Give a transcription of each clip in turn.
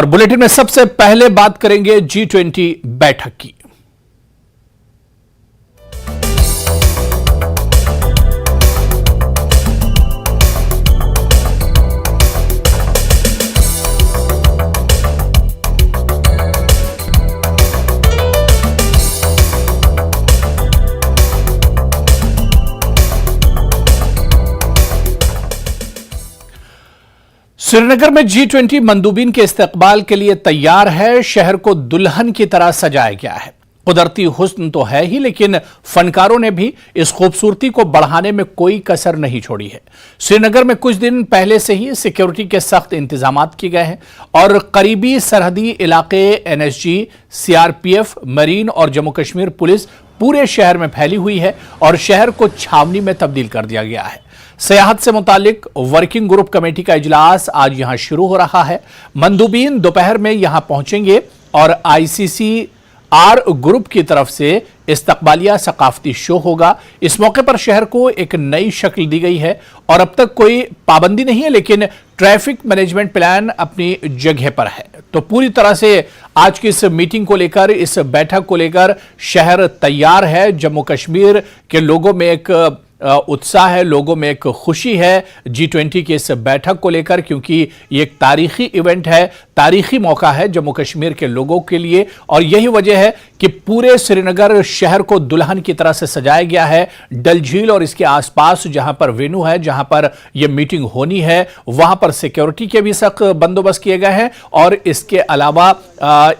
और बुलेटिन में सबसे पहले बात करेंगे G20 बैठक की। श्रीनगर में G20 मंदूबीन के इस्तकबाल के लिए तैयार है। शहर को दुल्हन की तरह सजाया गया है। कुदरती हुस्न तो है ही, लेकिन फनकारों ने भी इस खूबसूरती को बढ़ाने में कोई कसर नहीं छोड़ी है। श्रीनगर में कुछ दिन पहले से ही सिक्योरिटी के सख्त इंतजाम किए गए हैं और करीबी सरहदी इलाके NSG, CRPF, मरीन और जम्मू कश्मीर पुलिस पूरे शहर में फैली हुई है और शहर को छावनी में तब्दील कर दिया गया है। सियाहत से मुतालिक वर्किंग ग्रुप कमेटी का इजलास आज यहां शुरू हो रहा है। मंदूबीन दोपहर में यहां पहुंचेंगे और ICCR ग्रुप की तरफ से इस्तकबालिया सकाफती शो होगा। इस मौके पर शहर को एक नई शक्ल दी गई है और अब तक कोई पाबंदी नहीं है, लेकिन ट्रैफिक मैनेजमेंट प्लान अपनी जगह पर है। तो पूरी तरह से आज की इस मीटिंग को लेकर, इस बैठक को लेकर शहर तैयार है। जम्मू कश्मीर के लोगों में एक उत्साह है, लोगों में एक खुशी है G20 की इस बैठक को लेकर, क्योंकि ये एक तारीखी इवेंट है, तारीखी मौका है जम्मू कश्मीर के लोगों के लिए। और यही वजह है कि पूरे श्रीनगर शहर को दुल्हन की तरह से सजाया गया है। डल झील और इसके आसपास जहां पर वेन्यू है, जहां पर यह मीटिंग होनी है, वहां पर सिक्योरिटी के भी सख्त बंदोबस्त किए गए हैं और इसके अलावा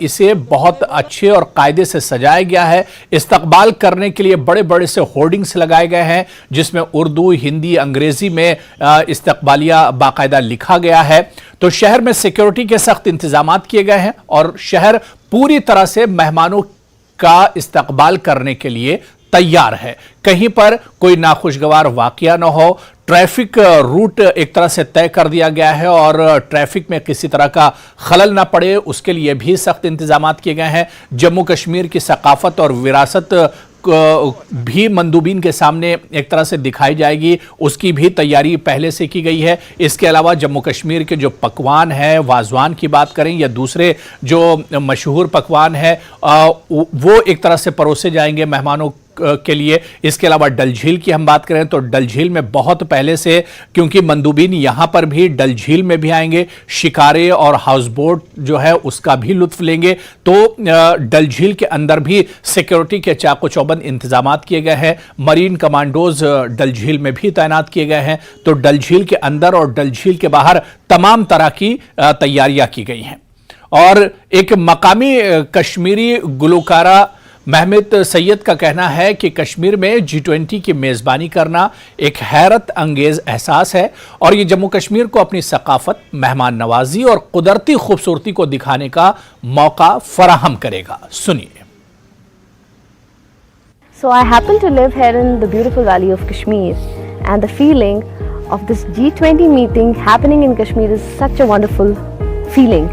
इसे बहुत अच्छे और कायदे से सजाया गया है। इस्तकबाल करने के लिए बड़े बड़े से होर्डिंग्स लगाए गए हैं, जिसमें उर्दू, हिंदी, अंग्रेजी में इस्तकबालिया बाकायदा लिखा गया है। तो शहर में सिक्योरिटी के सख्त इंतजाम किए गए हैं और शहर पूरी तरह से मेहमानों का इस्तकबाल करने के लिए तैयार है। कहीं पर कोई नाखुशगवार वाकया न हो। ट्रैफिक रूट एक तरह से तय कर दिया गया है और ट्रैफिक में किसी तरह का खलल ना पड़े, उसके लिए भी सख्त इंतजाम किए गए हैं। जम्मू कश्मीर की सकाफत और विरासत भी मंदूबीन के सामने एक तरह से दिखाई जाएगी, उसकी भी तैयारी पहले से की गई है। इसके अलावा जम्मू कश्मीर के जो पकवान है, वाजवान की बात करें या दूसरे जो मशहूर पकवान है, वो एक तरह से परोसे जाएंगे मेहमानों के लिए। इसके अलावा डल झील की हम बात करें तो डल झील में बहुत पहले से, क्योंकि मंदूबीन यहां पर भी डल झील में भी आएंगे, शिकारे और हाउस बोट जो है उसका भी लुत्फ लेंगे। तो डल झील के अंदर भी सिक्योरिटी के चाको चौबंद इंतजाम किए गए हैं। मरीन कमांडोज डल झील में भी तैनात किए गए हैं। तो डल झील के अंदर और डल झील के बाहर तमाम तरह की तैयारियां की गई हैं। और एक मकामी कश्मीरी गुलकारा महमद सैयद का कहना है कि कश्मीर में G20 की मेज़बानी करना एक हैरत अंगेज एहसास है और ये जम्मू कश्मीर को अपनी सकाफत, मेहमान नवाजी और कुदरती खूबसूरती को दिखाने का मौका फराहम करेगा। सुनिए। So I happen to live here in the beautiful valley of Kashmir, and the feeling of this G20 meeting happening in Kashmir is such a wonderful feeling.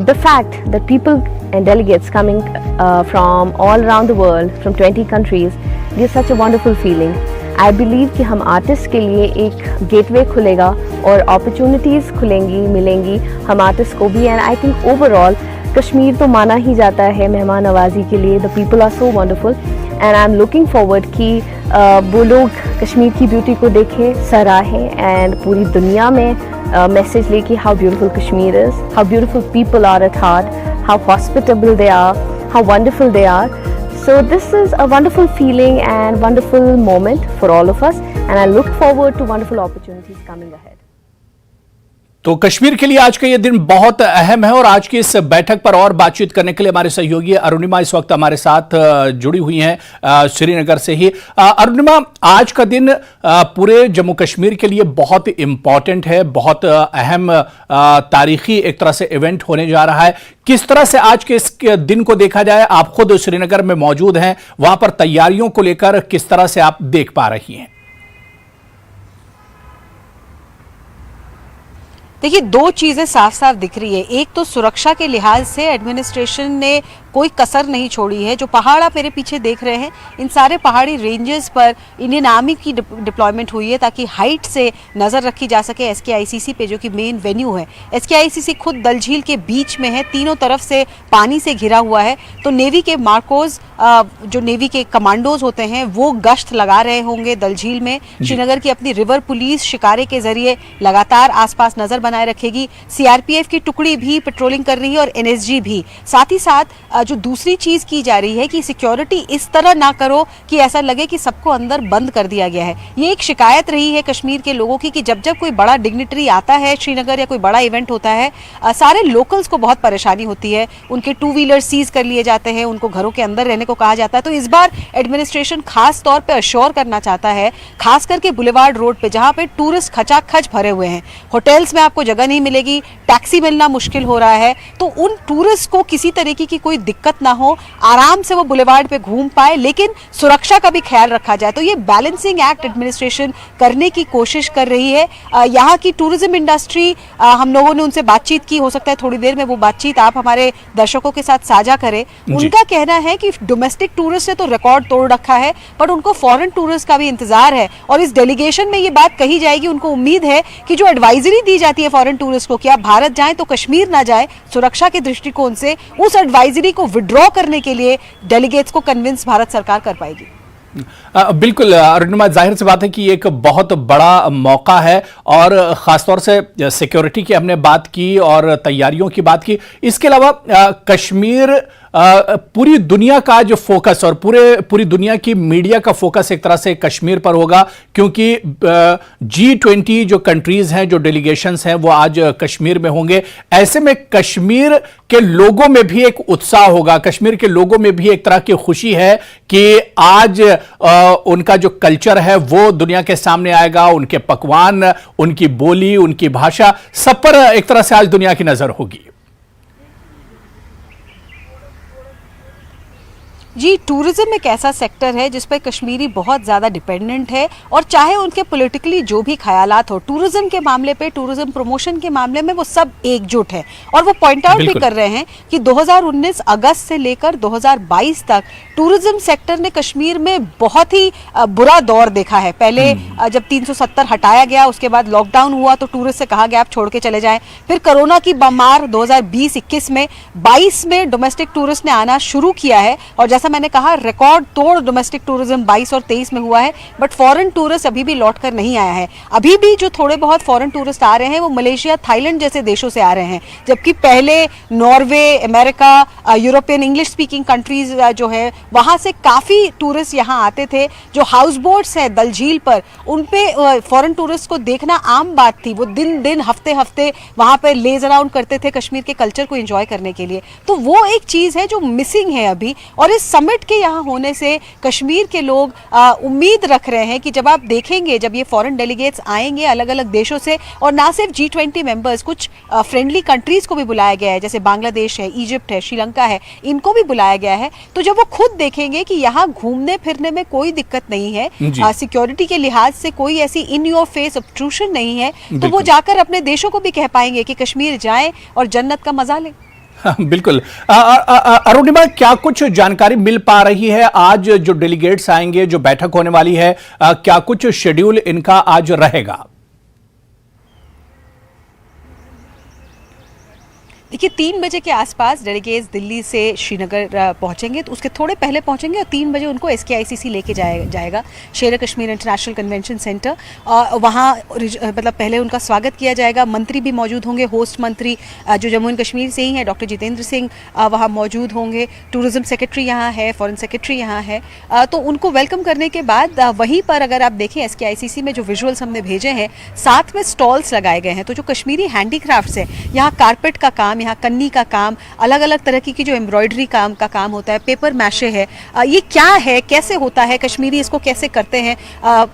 The fact that people and delegates coming from all around the world, from 20 countries, gives such a wonderful feeling. I believe कि हम artist के लिए एक gateway खुलेगा और opportunities खुलेंगी, मिलेंगी हम आर्टिस्ट को भी। And I think overall Kashmir तो माना ही जाता है मेहमान नवाजी के लिए। The people are so wonderful and I am looking forward कि वो लोग कश्मीर की ब्यूटी को देखें, सराहें एंड पूरी दुनिया में मैसेज ले कि how beautiful Kashmir is, how beautiful people are at heart, how hospitable they are, how wonderful they are. So this is a wonderful feeling and wonderful moment for all of us, and I look forward to wonderful opportunities coming ahead. तो कश्मीर के लिए आज का यह दिन बहुत अहम है और आज की इस बैठक पर और बातचीत करने के लिए हमारे सहयोगी अरुणिमा इस वक्त हमारे साथ जुड़ी हुई हैं श्रीनगर से ही। अरुणिमा, आज का दिन पूरे जम्मू कश्मीर के लिए बहुत इंपॉर्टेंट है, बहुत अहम तारीखी एक तरह से इवेंट होने जा रहा है। किस तरह से आज के इस दिन को देखा जाए? आप खुद श्रीनगर में मौजूद हैं, वहां पर तैयारियों को लेकर किस तरह से आप देख पा रही हैं? देखिए, दो चीज़ें साफ साफ दिख रही है। एक तो सुरक्षा के लिहाज से एडमिनिस्ट्रेशन ने कोई कसर नहीं छोड़ी है। जो पहाड़ आप मेरे पीछे देख रहे हैं, इन सारे पहाड़ी रेंजेस पर इंडियन आर्मी की डिप्लॉयमेंट हुई है ताकि हाइट से नज़र रखी जा सके SKICC पे, जो कि मेन वेन्यू है। SKICC खुद डल झील के बीच में है, तीनों तरफ से पानी से घिरा हुआ है। तो नेवी के मार्कोज, जो नेवी के कमांडोज होते हैं, वो गश्त लगा रहे होंगे डल झील में। श्रीनगर की अपनी रिवर पुलिस शिकारे के जरिए लगातार आसपास नजर बनाए रखेगी। CRPF की टुकड़ी भी पेट्रोलिंग कर रही है और NSG भी। साथ ही साथ जो दूसरी चीज की जा रही है कि सिक्योरिटी इस तरह ना करो कि ऐसा लगे कि सबको अंदर बंद कर दिया गया है। ये एक शिकायत रही है कश्मीर के लोगों की कि जब जब कोई बड़ा डिग्निटरी आता है श्रीनगर या कोई बड़ा इवेंट होता है, सारे लोकल्स को बहुत परेशानी होती है। उनके 2 व्हीलर सीज कर लिए जाते हैं, उनको घरों के अंदर रहने को कहा जाता है। तो इस बार एडमिनिस्ट्रेशन खास तौर पे अश्योर करना चाहता है, खास करके बुलेवार्ड रोड पे जहां पे टूरिस्ट खचाखच भरे हुए हैं, होटल्स में आपको जगह नहीं मिलेगी, टैक्सी मिलना मुश्किल हो रहा है, तो उन टूरिस्ट को किसी तरीके की कोई दिक्कत ना हो, आराम से वो बुलेवार्ड पे घूम पाए, लेकिन सुरक्षा का भी ख्याल रखा जाए। तो ये बैलेंसिंग एक्ट एडमिनिस्ट्रेशन करने की कोशिश कर रही है। यहाँ की टूरिज्म इंडस्ट्री, हम लोगों ने उनसे बातचीत की, हो सकता है थोड़ी देर में वो बातचीत आप हमारे दर्शकों के साथ साझा करें। उनका कहना है कि डोमेस्टिक टूरिस्ट ने तो रिकॉर्ड तोड़ रखा है, पर उनको फॉरेन टूरिस्ट का भी इंतजार है और इस डेलीगेशन में ये बात कही जाएगी। उनको उम्मीद है कि जो एडवाइजरी दी जाती है फॉरेन टूरिस्ट को कि आप भारत जाएं तो कश्मीर ना जाएं, सुरक्षा के दृष्टिकोण से उस एडवाइजरी को विड्रॉ करने के लिए डेलीगेट्स को कन्विंस भारत सरकार कर पाएगी। बिल्कुल अरुणिमा, जाहिर सी बात है कि एक बहुत बड़ा मौका है और ख़ासतौर से सिक्योरिटी की हमने बात की और तैयारियों की बात की। इसके अलावा कश्मीर पूरी दुनिया का जो फोकस और पूरी दुनिया की मीडिया का फोकस एक तरह से कश्मीर पर होगा, क्योंकि G20 जो कंट्रीज हैं, जो डेलीगेशंस हैं, वो आज कश्मीर में होंगे। ऐसे में कश्मीर के लोगों में भी एक उत्साह होगा, कश्मीर के लोगों में भी एक तरह की खुशी है कि आज उनका जो कल्चर है वो दुनिया के सामने आएगा, उनके पकवान, उनकी बोली, उनकी भाषा, सब पर एक तरह से आज दुनिया की नजर होगी। जी, टूरिज्म एक ऐसा सेक्टर है जिस पर कश्मीरी बहुत ज़्यादा डिपेंडेंट है और चाहे उनके पॉलिटिकली जो भी ख्यालात हो, टूरिज्म के मामले पे, टूरिज्म प्रमोशन के मामले में वो सब एकजुट है। और वो पॉइंट आउट भी कर रहे हैं कि 2019 अगस्त से लेकर 2022 तक टूरिज्म सेक्टर ने कश्मीर में बहुत ही बुरा दौर देखा है। पहले जब 370 हटाया गया, उसके बाद लॉकडाउन हुआ तो टूरिस्ट से कहा गया आप छोड़ के चले जाएं। फिर कोरोना की मार 2020-21 में, 22 में डोमेस्टिक टूरिस्ट ने आना शुरू किया है और जैसा मैंने कहा रिकॉर्ड तोड़ डोमेस्टिक टूरिज्म 22 और 23 में हुआ है, बट फॉरेन टूरिस्ट अभी भी लौट कर नहीं आया है। अभी भी जो थोड़े बहुत फॉरेन टूरिस्ट आ रहे हैं वो मलेशिया, थाईलैंड जैसे देशों से आ रहे हैं, जबकि पहले Norway, America, European English speaking countries जो है वहां से काफी टूरिस्ट यहाँ आते थे। जो हाउस बोट्स है डल झील पर, उन पे फॉरेन टूरिस्ट को देखना आम बात थी। वो दिन दिन हफ्ते हफ्ते वहां पर लेज अराउंड करते थे कश्मीर के कल्चर को एंजॉय करने के लिए। तो वो एक चीज है जो मिसिंग है अभी। और इस समिट के यहाँ होने से कश्मीर के लोग उम्मीद रख रहे हैं कि जब आप देखेंगे, जब ये फॉरेन डेलीगेट्स आएंगे अलग अलग देशों से, और ना सिर्फ G20 मेंबर्स, कुछ फ्रेंडली कंट्रीज को भी बुलाया गया है, जैसे बांग्लादेश है, इजिप्ट है, श्रीलंका है, इनको भी बुलाया गया है। तो जब वो खुद देखेंगे कि यहाँ घूमने फिरने में कोई दिक्कत नहीं है, सिक्योरिटी के लिहाज से कोई ऐसी इन योर फेस ऑब्स्ट्रूशन नहीं है, तो वो जाकर अपने देशों को भी कह पाएंगे कि कश्मीर जाएं और जन्नत का मजा लें। बिल्कुल। अरुणिमा, क्या कुछ जानकारी मिल पा रही है? आज जो डेलीगेट्स आएंगे, जो बैठक होने वाली है, क्या कुछ शेड्यूल इनका आज रहेगा? देखिए, 3 बजे के आसपास डेलीगेट्स दिल्ली से श्रीनगर पहुंचेंगे, तो उसके थोड़े पहले पहुंचेंगे और 3 बजे उनको SKICC लेके जाएगा, शेर कश्मीर इंटरनेशनल कन्वेंशन सेंटर। वहाँ मतलब पहले उनका स्वागत किया जाएगा। मंत्री भी मौजूद होंगे, होस्ट मंत्री जो जम्मू एंड कश्मीर से ही हैं, डॉक्टर जितेंद्र सिंह वहाँ मौजूद होंगे। टूरिज्म सेक्रेटरी यहाँ है, फॉरेन सेक्रेटरी यहाँ है। तो उनको वेलकम करने के बाद वहीं पर अगर आप देखें SKICC में जो विजुअल्स हमने भेजे हैं, साथ में स्टॉल्स लगाए गए हैं। तो जो कश्मीरी हैंडीक्राफ्ट्स है, यहाँ कारपेट का काम, यहाँ कन्नी का काम, अलग अलग तरह की जो एम्ब्रॉयडरी काम का काम होता है, पेपर मैशे है, ये क्या है, कैसे होता है, कश्मीरी इसको कैसे करते हैं,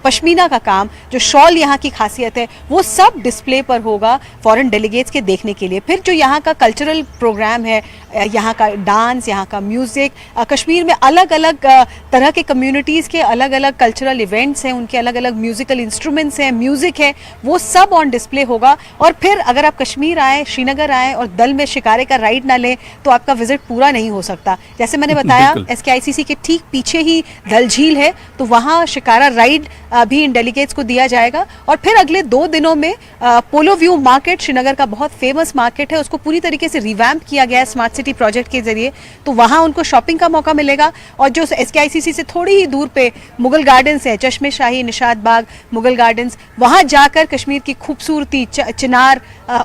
पश्मीना का काम, जो शॉल यहाँ की खासियत है, वो सब डिस्प्ले पर होगा फॉरेन डेलीगेट्स के देखने के लिए। फिर जो यहाँ का कल्चरल प्रोग्राम है, यहाँ का डांस, यहाँ का म्यूजिक, कश्मीर में अलग अलग तरह के कम्युनिटीज़ के अलग अलग कल्चरल इवेंट्स हैं, उनके अलग अलग म्यूजिकल इंस्ट्रूमेंट्स हैं, म्यूजिक है, वो सब ऑन डिस्प्ले होगा। और फिर अगर आप कश्मीर आए, श्रीनगर आए और डल जंगल में शिकारे का राइड ना लें तो आपका विजिट पूरा नहीं हो सकता। जैसे मैंने बताया SKICC के ठीक पीछे ही डल झील है, तो वहाँ शिकारा राइड भी इन डेलीगेट्स को दिया जाएगा। और फिर अगले 2 दिनों में पोलो व्यू मार्केट, श्रीनगर का बहुत फेमस मार्केट है, उसको पूरी तरीके से रिवैम्प किया गया है स्मार्ट सिटी प्रोजेक्ट के जरिए, तो वहाँ उनको शॉपिंग का मौका मिलेगा। और जो SKICC से थोड़ी ही दूर पे मुगल गार्डन्स है, चश्मे शाही, निशात बाग, मुगल गार्डन्स, वहाँ जाकर कश्मीर की खूबसूरती, चिनार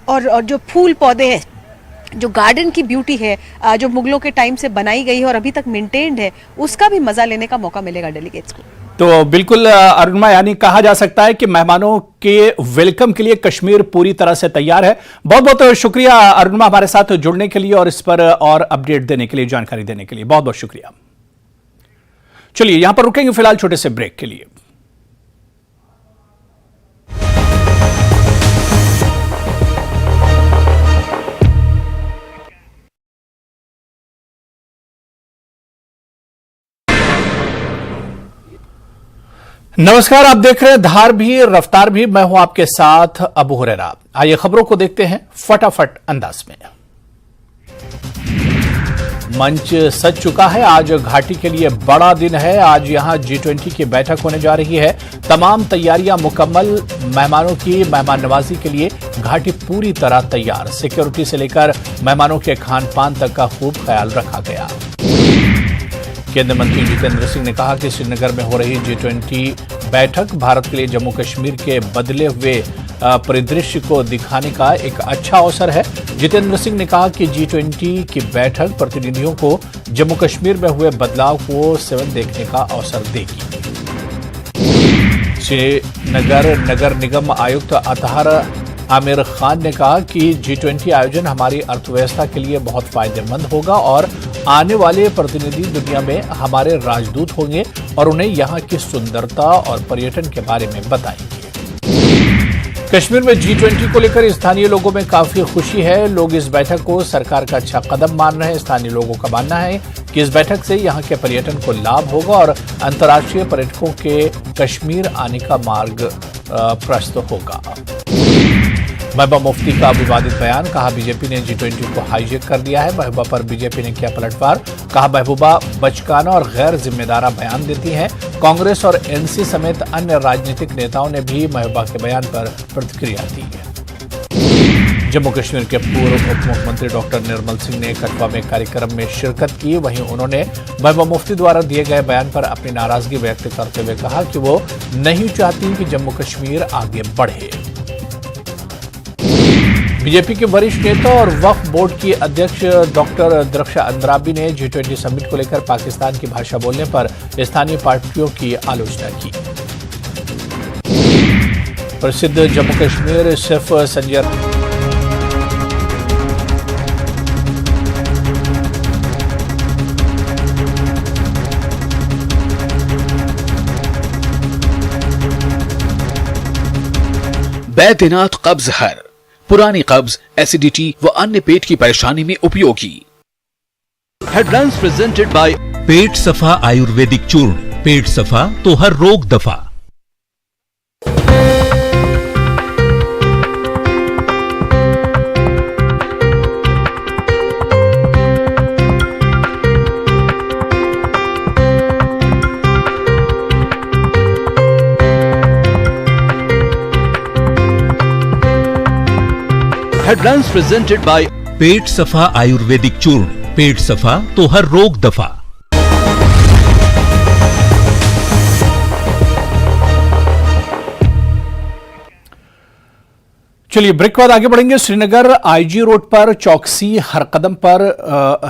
और जो फूल पौधे हैं, जो गार्डन की ब्यूटी है, जो मुगलों के टाइम से बनाई गई है और अभी तक मेंटेन्ड है, उसका भी मजा लेने का मौका मिलेगा डेलीगेट्स को। तो बिल्कुल अरुणिमा, यानी कहा जा सकता है कि मेहमानों के वेलकम के लिए कश्मीर पूरी तरह से तैयार है। बहुत बहुत शुक्रिया अरुणिमा, हमारे साथ जुड़ने के लिए और इस पर और अपडेट देने के लिए, जानकारी देने के लिए बहुत बहुत शुक्रिया। चलिए यहां पर रुकेंगे फिलहाल छोटे से ब्रेक के लिए। नमस्कार, आप देख रहे हैं धार भी रफ्तार भी, मैं हूं आपके साथ अबू हुरैरा। आइए खबरों को देखते हैं फटाफट अंदाज में। मंच सज चुका है, आज घाटी के लिए बड़ा दिन है। आज यहां G20 की बैठक होने जा रही है। तमाम तैयारियां मुकम्मल, मेहमानों की मेहमान नवाजी के लिए घाटी पूरी तरह तैयार। सिक्योरिटी से लेकर मेहमानों के खान पान तक का खूब ख्याल रखा गया। केंद्रीय मंत्री जितेंद्र सिंह ने कहा कि श्रीनगर में हो रही G20 बैठक भारत के लिए जम्मू कश्मीर के बदले हुए परिदृश्य को दिखाने का एक अच्छा अवसर है। जितेंद्र सिंह ने कहा कि G20 की बैठक प्रतिनिधियों को जम्मू कश्मीर में हुए बदलाव को स्वयं देखने का अवसर देगी। श्रीनगर नगर निगम आयुक्त अतहर आमिर खान ने कहा कि G20 आयोजन हमारी अर्थव्यवस्था के लिए बहुत फायदेमंद होगा और आने वाले प्रतिनिधि दुनिया में हमारे राजदूत होंगे और उन्हें यहाँ की सुंदरता और पर्यटन के बारे में बताएंगे। कश्मीर में G20 को लेकर स्थानीय लोगों में काफी खुशी है। लोग इस बैठक को सरकार का अच्छा कदम मान रहे हैं। स्थानीय लोगों का मानना है कि इस बैठक से यहाँ के पर्यटन को लाभ होगा और अंतर्राष्ट्रीय पर्यटकों के कश्मीर आने का मार्ग प्रशस्त होगा। महबूबा मुफ्ती का विवादित बयान, कहा बीजेपी ने G20 को हाईजैक कर दिया है। महबूबा पर बीजेपी ने किया पलटवार, कहा महबूबा बचकाना और गैर जिम्मेदारा बयान देती हैं। कांग्रेस और NC समेत अन्य राजनीतिक नेताओं ने भी महबूबा के बयान पर प्रतिक्रिया दी है। जम्मू कश्मीर के पूर्व उप मुख्यमंत्री डॉक्टर निर्मल सिंह ने कठुआ में कार्यक्रम में शिरकत की। वहीं उन्होंने महबूबा मुफ्ती द्वारा दिए गए बयान पर अपनी नाराजगी व्यक्त करते हुए कहा कि वो नहीं चाहती कि जम्मू कश्मीर आगे बढ़े। बीजेपी के वरिष्ठ नेता और वक्फ बोर्ड की अध्यक्ष डॉक्टर दरख्शा अंद्राबी ने G20 समिट को लेकर पाकिस्तान की भाषा बोलने पर स्थानीय पार्टियों की आलोचना की। प्रसिद्ध जम्मू कश्मीर शेफ संजय बैद्यनाथ कब्ज हर, पुरानी कब्ज, एसिडिटी व अन्य पेट की परेशानी में उपयोगी। हेडलाइंस प्रेजेंटेड बाय पेट सफा आयुर्वेदिक चूर्ण, पेट सफा तो हर रोग दफा। हेडलाइंस प्रेजेंटेड बाय पेट सफा आयुर्वेदिक चूर्ण, पेट सफा तो हर रोग दफा। चलिए ब्रेक के बाद आगे बढ़ेंगे। श्रीनगर IG रोड पर चौकसी हर कदम पर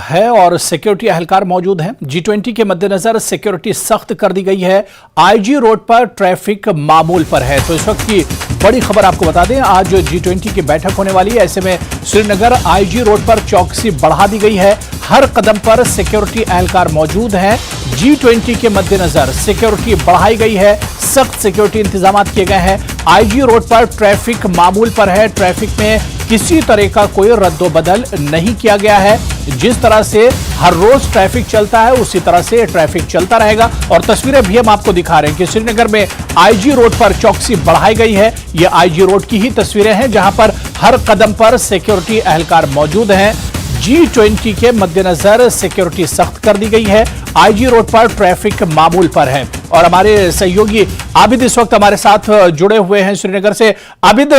है और सिक्योरिटी एहलकार मौजूद हैं। G20 के मद्देनजर सिक्योरिटी सख्त कर दी गई है। IG रोड पर ट्रैफिक मामूल पर है। तो इस वक्त की बड़ी खबर आपको बता दें, आज G20 की बैठक होने वाली है। ऐसे में श्रीनगर IG रोड पर चौकसी बढ़ा दी गई है। हर कदम पर सिक्योरिटी एहलकार मौजूद हैं। G20 के मद्देनजर सिक्योरिटी बढ़ाई गई है, सख्त सिक्योरिटी इंतजाम किए गए हैं। IG रोड पर ट्रैफिक मामूल पर है। ट्रैफिक में किसी तरह का कोई रद्दोबदल नहीं किया गया है। जिस तरह से हर रोज ट्रैफिक चलता है उसी तरह से ट्रैफिक चलता रहेगा। और तस्वीरें भी हम आपको दिखा रहे हैं कि श्रीनगर में IG रोड पर चौकसी बढ़ाई गई है। ये IG रोड की ही तस्वीरें हैं जहां पर हर कदम पर सिक्योरिटी एहलकार मौजूद हैं। G20 के मद्देनजर सिक्योरिटी सख्त कर दी गई है। आईजी रोड पर ट्रैफिक मामूल पर है और हमारे सहयोगी आबिद इस वक्त हमारे साथ जुड़े हुए हैं श्रीनगर से। आबिद,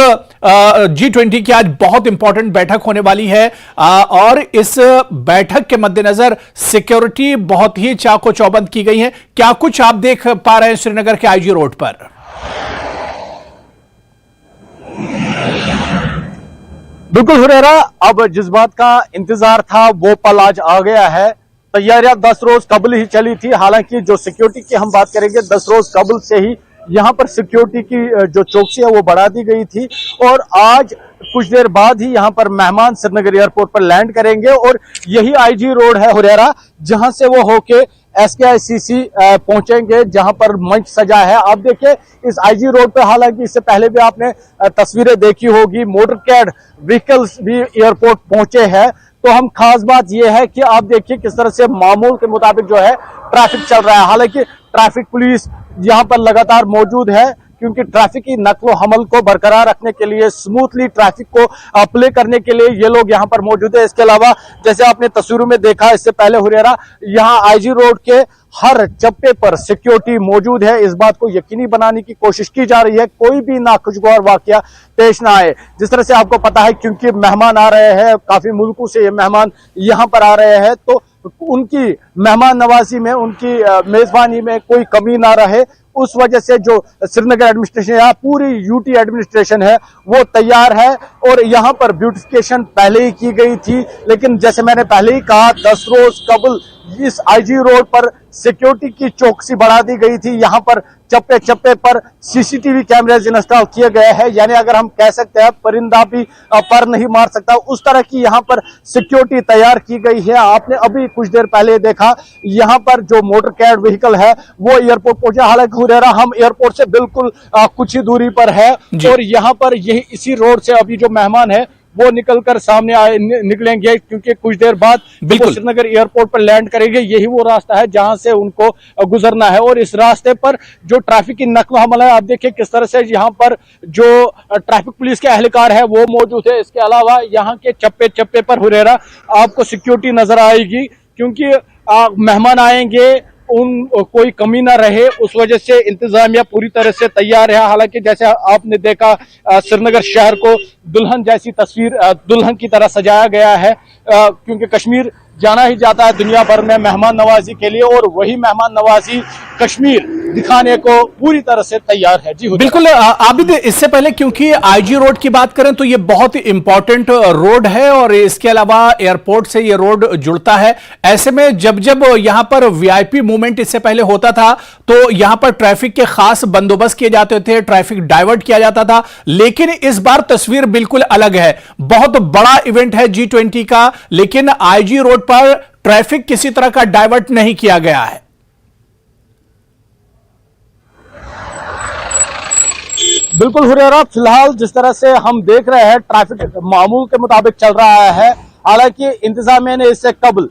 G20 की आज बहुत इंपॉर्टेंट बैठक होने वाली है और इस बैठक के मद्देनजर सिक्योरिटी बहुत ही चाको चौबंद की गई है। क्या कुछ आप देख पा रहे हैं श्रीनगर के आईजी रोड पर? बिल्कुल हुरैरा, अब जिस बात का इंतजार था वो पल आज आ गया है। तैयारियां 10 रोज कबल ही चली थी। हालांकि जो सिक्योरिटी की हम बात करेंगे, 10 रोज कबल से ही यहाँ पर सिक्योरिटी की जो चौकसी है वो बढ़ा दी गई थी और आज कुछ देर बाद ही यहाँ पर मेहमान श्रीनगर एयरपोर्ट पर लैंड करेंगे और यही आईजी रोड है हुरैरा, जहां से वो होके SKICC पहुंचेंगे, जहां पर मंच सजा है। आप देखिए इस आईजी रोड पे, हालांकि इससे पहले भी आपने तस्वीरें देखी होगी, मोटरकैड व्हीकल्स भी एयरपोर्ट पहुंचे हैं। तो हम खास बात यह है कि आप देखिए किस तरह से मामूल के मुताबिक जो है ट्रैफिक चल रहा है। हालांकि ट्रैफिक पुलिस यहाँ पर लगातार मौजूद है क्योंकि ट्रैफिक की नक्लो हमल को बरकरार रखने के लिए, स्मूथली ट्रैफिक को प्ले करने के लिए ये लोग यहाँ पर मौजूद है। इसके अलावा जैसे आपने तस्वीरों में देखा इससे पहले हुरैरा, यहाँ आईजी रोड के हर चप्पे पर सिक्योरिटी मौजूद है। इस बात को यकीनी बनाने की कोशिश की जा रही है कोई भी नाखुशगवार वाकया पेश ना आए। जिस तरह से आपको पता है क्योंकि मेहमान आ रहे हैं, काफी मुल्कों से ये मेहमान यहाँ पर आ रहे हैं, तो उनकी मेहमान नवाजी में, उनकी मेजबानी में कोई कमी ना रहे, उस वजह से जो श्रीनगर एडमिनिस्ट्रेशन या पूरी यूटी एडमिनिस्ट्रेशन है वो तैयार है। और यहाँ पर ब्यूटिफिकेशन पहले ही की गई थी, लेकिन जैसे मैंने पहले ही कहा 10 रोज कबल इस आईजी रोड पर सिक्योरिटी की चौकसी बढ़ा दी गई थी। यहाँ पर चप्पे चप्पे पर सीसीटीवी कैमरेज इंस्टॉल किए गए हैं, यानी अगर हम कह सकते हैं परिंदा भी पर नहीं मार सकता, उस तरह की यहाँ पर सिक्योरिटी तैयार की गई है। आपने अभी कुछ देर पहले देखा यहाँ पर जो मोटरकैड व्हीकल है वो एयरपोर्ट पहुंचा। हालांकि हुरैरा हम एयरपोर्ट से बिल्कुल कुछ ही दूरी पर है और यहाँ पर यही इसी रोड से अभी जो मेहमान है वो निकलकर सामने निकलेंगे क्योंकि कुछ देर बाद वो श्रीनगर एयरपोर्ट पर लैंड करेंगे। यही वो रास्ता है जहां से उनको गुजरना है और इस रास्ते पर जो ट्रैफिक की नकल हमल है, आप देखिए किस तरह से यहाँ पर जो ट्रैफिक पुलिस के एहलकार है वो मौजूद है। इसके अलावा यहाँ के चप्पे चप्पे पर हुरैरा आपको सिक्योरिटी नजर आएगी क्योंकि मेहमान आएंगे, कोई कमी ना रहे, उस वजह से इंतजामिया पूरी तरह से तैयार है। हालांकि जैसे आपने देखा श्रीनगर शहर को दुल्हन जैसी तस्वीर, दुल्हन की तरह सजाया गया है क्योंकि कश्मीर जाना ही जाता है दुनिया भर में मेहमान नवाजी के लिए और वही मेहमान नवाजी कश्मीर दिखाने को पूरी तरह से तैयार है। जी बिल्कुल आबिद, इससे पहले क्योंकि आईजी रोड की बात करें तो ये बहुत ही इंपॉर्टेंट रोड है और इसके अलावा एयरपोर्ट से ये रोड जुड़ता है। ऐसे में जब जब यहां पर वीआईपी मूवमेंट इससे पहले होता था तो यहां पर ट्रैफिक के खास बंदोबस्त किए जाते थे, ट्रैफिक डाइवर्ट किया जाता था, लेकिन इस बार तस्वीर बिल्कुल अलग है। बहुत बड़ा इवेंट है G20 का, लेकिन आईजी रोड पर ट्रैफिक किसी तरह का डाइवर्ट नहीं किया गया है। बिल्कुल हुरैरा, फिलहाल जिस तरह से हम देख रहे हैं ट्रैफिक मामूल के मुताबिक चल रहा है। हालांकि इंतजामिया ने इससे कबल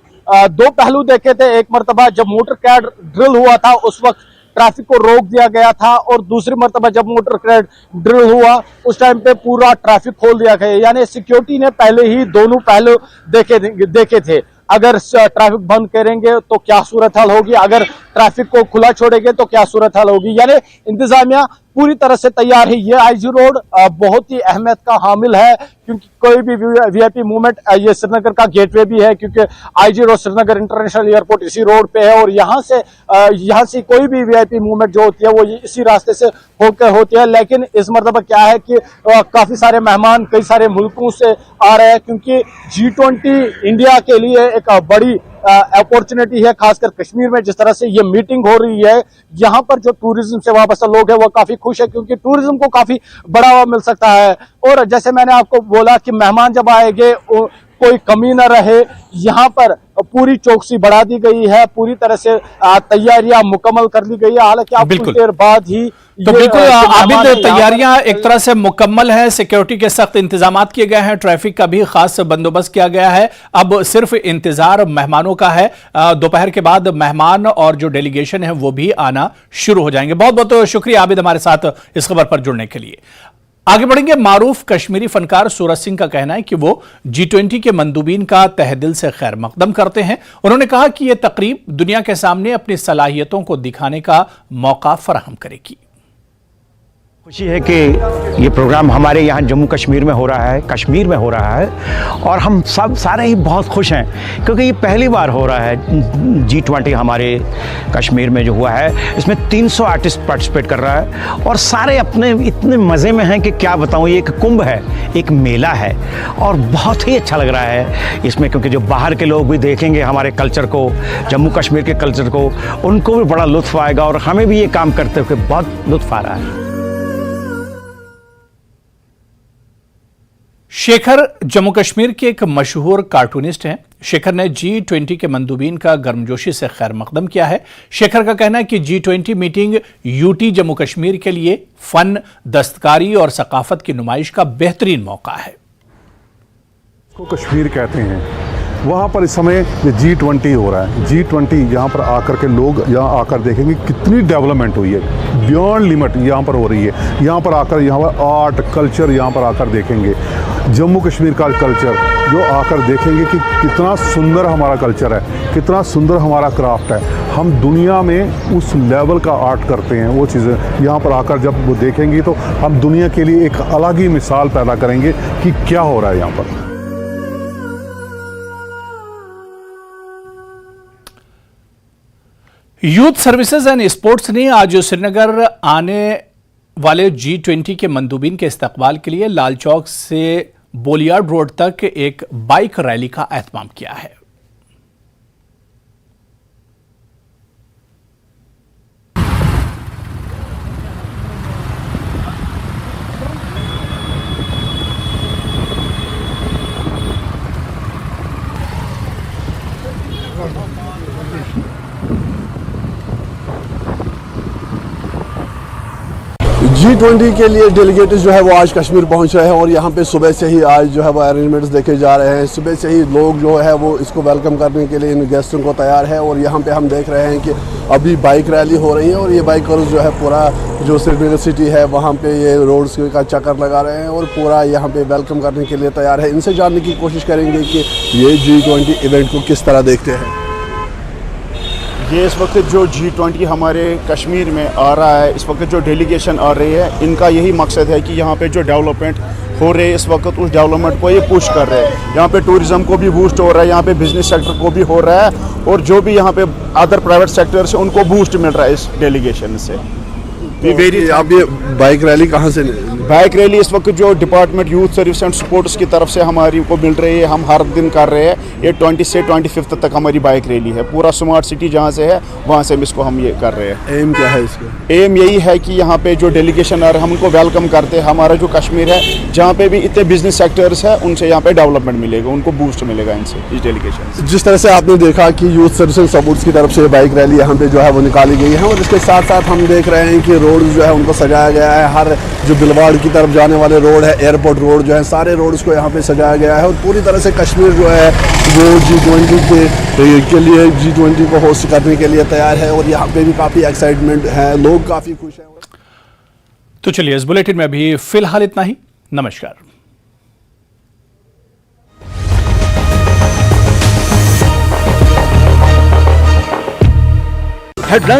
2 पहलू देखे थे। एक मरतबा जब मोटरकैड ड्रिल हुआ था उस वक्त ट्रैफिक को रोक दिया गया था और दूसरी मरतबा जब मोटरकैड ड्रिल हुआ उस टाइम पे पूरा ट्रैफिक खोल दिया गया, यानी सिक्योरिटी ने पहले ही दोनों पहलू देखे थे। अगर ट्रैफिक बंद करेंगे तो क्या सूरत हाल होगी, अगर ट्रैफिक को खुला छोड़ेंगे तो क्या सूरत हाल होगी, यानी इंतजामिया पूरी तरह से तैयार है। ये आईजी रोड बहुत ही अहमियत का हामिल है क्योंकि कोई भी वीआईपी मूवमेंट, ये श्रीनगर का गेटवे भी है क्योंकि IG road Srinagar international airport इसी रोड पे है और यहाँ से कोई भी वीआईपी मूवमेंट जो होती है वो इसी रास्ते से होकर होती है। लेकिन इस मरतबा क्या है कि काफी सारे मेहमान कई सारे मुल्कों से आ रहे हैं क्योंकि G20 इंडिया के लिए एक बड़ी अपॉर्चुनिटी है, खासकर कश्मीर में जिस तरह से ये मीटिंग हो रही है। यहाँ पर जो टूरिज्म से वाबस्ता लोग हैं वो काफी खुश है क्योंकि टूरिज्म को काफी बढ़ावा मिल सकता है। और जैसे मैंने आपको बोला कि मेहमान जब आएंगे कोई कमी न रहे, यहाँ पर पूरी चौकसी बढ़ा दी गई है, पूरी तरह से तैयारियां मुकम्मल कर ली गई है। हालांकि आप कुछ देर बाद ही तो बिल्कुल आबिद, तैयारियां एक तरह से मुकम्मल है, सिक्योरिटी के सख्त इंतजाम किए गए हैं, ट्रैफिक का भी खास बंदोबस्त किया गया है। अब सिर्फ इंतजार मेहमानों का है। दोपहर के बाद मेहमान और जो डेलीगेशन है वो भी आना शुरू हो जाएंगे। बहुत बहुत शुक्रिया आबिद हमारे साथ इस खबर पर जुड़ने के लिए। आगे बढ़ेंगे। मारूफ कश्मीरी फनकार सूरज सिंह का कहना है कि वो G20 के मंदूबीन का तहे दिल से खैर मकदम करते हैं। उन्होंने कहा कि यह तकरीब दुनिया के सामने अपनी सलाहियतों को दिखाने का मौका फराहम करेगी। खुशी है कि ये प्रोग्राम हमारे यहाँ जम्मू कश्मीर में हो रहा है, कश्मीर में हो रहा है, और हम सब सारे ही बहुत खुश हैं क्योंकि ये पहली बार हो रहा है। G20 हमारे कश्मीर में जो हुआ है, इसमें 300 आर्टिस्ट पार्टिसिपेट कर रहा है और सारे अपने इतने मज़े में हैं कि क्या बताऊँ। ये एक कुंभ है, एक मेला है और बहुत ही अच्छा लग रहा है इसमें, क्योंकि जो बाहर के लोग भी देखेंगे हमारे कल्चर को, जम्मू कश्मीर के कल्चर को, उनको भी बड़ा लुत्फ़ आएगा और हमें भी ये काम करते हुए बहुत लुत्फ़ आ रहा है। शेखर जम्मू कश्मीर के एक मशहूर कार्टूनिस्ट हैं। शेखर ने G20 के मंदूबीन का गर्मजोशी से खैर मकदम किया है। शेखर का कहना है कि G20 meeting UT Jammu Kashmir के लिए फन, दस्तकारी और सकाफत की नुमाइश का बेहतरीन मौका है। को कश्मीर कहते हैं, वहाँ पर इस समय ये G20 हो रहा है। G20 यहाँ पर आकर के लोग यहाँ आकर देखेंगे कितनी डेवलपमेंट हुई है, बियॉन्ड लिमिट यहाँ पर हो रही है। यहाँ पर आकर यहाँ पर आर्ट कल्चर यहाँ पर आकर देखेंगे, जम्मू कश्मीर का कल्चर जो आकर देखेंगे कि कितना सुंदर हमारा कल्चर है, कितना सुंदर हमारा क्राफ्ट है। हम दुनिया में उस लेवल का आर्ट करते हैं। वो चीज़ें यहाँ पर आकर जब वो देखेंगी तो हम दुनिया के लिए एक अलग ही मिसाल पैदा करेंगे कि क्या हो रहा है यहाँ पर। यूथ सर्विसेज एंड स्पोर्ट्स ने आज श्रीनगर आने वाले G20 के मंदूबीन के इस्तकबाल के लिए लाल चौक से बोलियार्ड रोड तक एक बाइक रैली का एहतमाम किया है। G20 के लिए डेलीगेट्स जो है वो आज कश्मीर पहुंच रहे हैं और यहाँ पे सुबह से ही आज जो है वो अरेंजमेंट्स देखे जा रहे हैं। सुबह से ही लोग जो है वो इसको वेलकम करने के लिए इन गेस्टों को तैयार है और यहाँ पे हम देख रहे हैं कि अभी बाइक रैली हो रही है और ये बाइकर्स जो है पूरा जो श्रीनगर सिटी है वहाँ पे ये रोड्स का चक्कर लगा रहे हैं और पूरा यहाँ पे वेलकम करने के लिए तैयार है। इनसे जानने की कोशिश करेंगे कि ये G20 इवेंट को किस तरह देखते हैं। ये इस वक्त जो G20 हमारे कश्मीर में आ रहा है, इस वक्त जो डेलीगेशन आ रही है, इनका यही मकसद है कि यहाँ पे जो डेवलपमेंट हो रहे हैं इस वक्त उस डेवलपमेंट को ये पुश कर रहे हैं। यहाँ पे टूरिज़्म को भी बूस्ट हो रहा है, यहाँ पे बिजनेस सेक्टर को भी हो रहा है और जो भी यहाँ पे अदर प्राइवेट सेक्टर से उनको बूस्ट मिल रहा है इस डेलीगेशन से। अब ये बाइक रैली कहाँ से? बाइक रैली इस वक्त जो department youth service and sports की तरफ से हमारी को मिल रही है, हम हर दिन कर रहे हैं। ये 20 से 25 तक हमारी बाइक रैली है। पूरा स्मार्ट सिटी जहाँ से है वहाँ से इसको हम ये कर रहे हैं। एम क्या है इसका? एम यही है कि यहाँ पे जो डेलीगेशन आ रहे हैं हम उनको वेलकम करते हैं। हमारा जो कश्मीर है जहाँ पे भी इतने बिजनेस सेक्टर्स है उनसे यहाँ पे डेवलपमेंट मिलेगा, उनको बूस्ट मिलेगा इनसे, इस डेलीगेशन से। जिस तरह से आपने देखा कि यूथ सर्विस एंड स्पोर्ट्स की तरफ से बाइक रैली यहाँ पे जो है वो निकाली गई है और इसके साथ साथ हम देख रहे हैं कि रोड जो है उनको सजाया गया है। हर जो बिलवाड़ की तरफ जाने वाले रोड है, एयरपोर्ट रोड जो है, सारे रोड्स को यहाँ पे सजाया गया है और पूरी तरह से कश्मीर जो है वो G20 के लिए G20 को होस्ट करने के लिए तैयार है और यहाँ पे भी काफ़ी एक्साइटमेंट है, लोग काफ़ी खुश हैं। तो चलिए इस बुलेटिन में अभी फिलहाल इतना ही। नमस्कार। हेडलाइंस